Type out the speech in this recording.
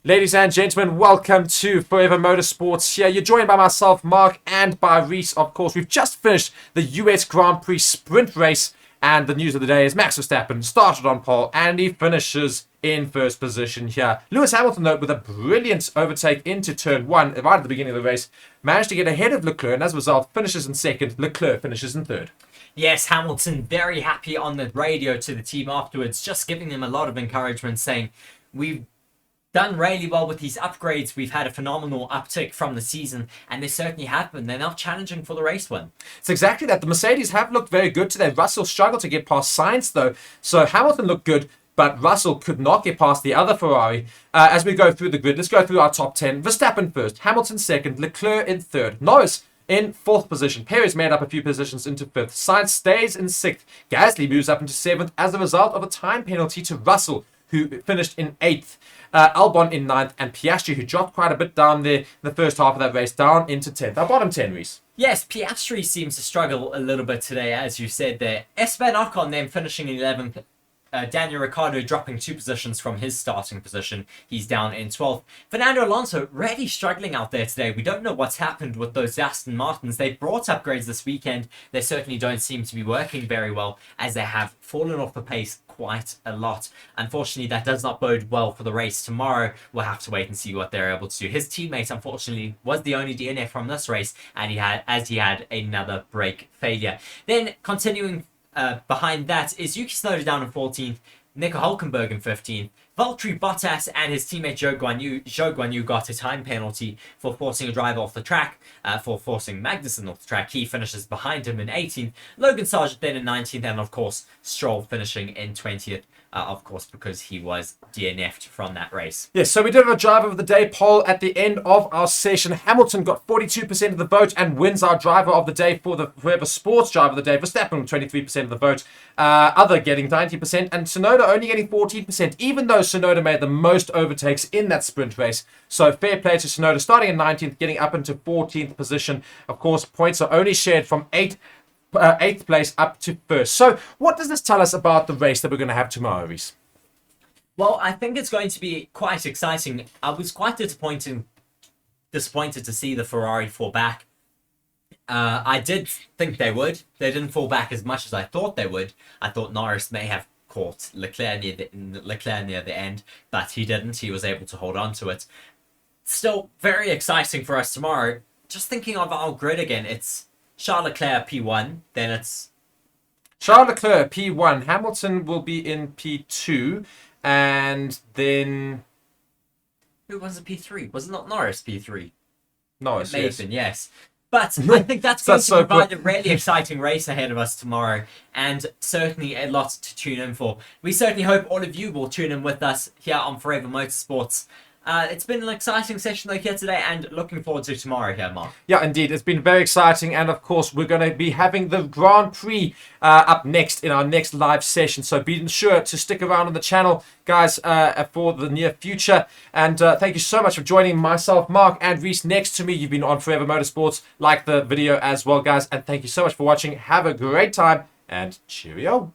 Ladies and gentlemen, welcome to Forever Motorsports here. You're joined by myself, Mark, and by Reese, of course. We've just finished the US Grand Prix sprint race, and the news of the day is Max Verstappen started on pole, and he finishes in first position here. Lewis Hamilton, though, with a brilliant overtake into turn one, right at the beginning of the race, managed to get ahead of LeClerc, and as a result, finishes in second. LeClerc finishes in third. Yes, Hamilton very happy on the radio to the team afterwards, just giving them a lot of encouragement, saying, we've done really well with these upgrades. We've had a phenomenal uptick from the season, and they certainly have been. They're now challenging for the race win. It's exactly that. The Mercedes have looked very good today. Russell struggled to get past Sainz, though. So Hamilton looked good, but Russell could not get past the other Ferrari. As we go through the grid, let's go through our top 10. Verstappen first, Hamilton second, Leclerc in third, Norris in fourth position. Perez made up a few positions into fifth. Sainz stays in sixth. Gasly moves up into seventh as a result of a time penalty to Russell, who finished in eighth. Albon in ninth, and Piastri, who dropped quite a bit down there in the first half of that race, down into 10th. Our bottom 10, Reese. Yes, Piastri seems to struggle a little bit today, as you said there. Esteban Ocon then finishing in 11th. Daniel Ricciardo dropping 2 positions from his starting position. He's down in 12th. Fernando Alonso really struggling out there today. We don't know what's happened with those Aston Martins. They brought upgrades this weekend. They certainly don't seem to be working very well, as they have fallen off the pace quite a lot. Unfortunately, that does not bode well for the race tomorrow. We'll have to wait and see what they're able to do. His teammate, unfortunately, was the only DNF from this race, and he had another brake failure. Then continuing behind that is Yuki Tsunoda down in 14th, Nico Hülkenberg in 15th. Valtteri Bottas and his teammate Zhou Guanyu got a time penalty for forcing a driver off the track, for forcing Magnussen off the track. He finishes behind him in 18th. Logan Sargent then in 19th, and of course Stroll finishing in 20th. Of course, because he was DNF'd from that race. Yes, so we did have a driver of the day poll at the end of our session. Hamilton got 42% of the vote and wins our driver of the day for the Forever Sports driver of the day. Verstappen 23% of the vote, other getting 90%, and Tsunoda only getting 14%, even though Tsunoda made the most overtakes in that sprint race. So fair play to Tsunoda, starting in 19th, getting up into 14th position. Of course, points are only shared from 8th place up to first. So what does this tell us about the race that we're going to have tomorrow, Reese? Well, I think it's going to be quite exciting. I was quite disappointed to see the Ferrari fall back. I did think they would. They didn't fall back as much as I thought they would. I thought Norris may have caught Leclerc near the end, but he didn't. He was able to hold on to it. Still very exciting for us tomorrow. Just thinking of our grid again, it's Charles Leclerc P1, then it's Charles Leclerc P1, Hamilton will be in P2, and then who was it P3? Was it not Norris P3? Norris, it may yes. have been, yes. But I think that's going to provide a really exciting race ahead of us tomorrow, and certainly a lot to tune in for. We certainly hope all of you will tune in with us here on Forever Motorsports. It's been an exciting session here today, and looking forward to tomorrow here, Mark. Yeah, indeed. It's been very exciting, and of course, we're going to be having the Grand Prix up next in our next live session. So be sure to stick around on the channel, guys, for the near future. And thank you so much for joining myself, Mark, and Reese next to me. You've been on Forever Motorsports. Like the video as well, guys, and thank you so much for watching. Have a great time, and cheerio.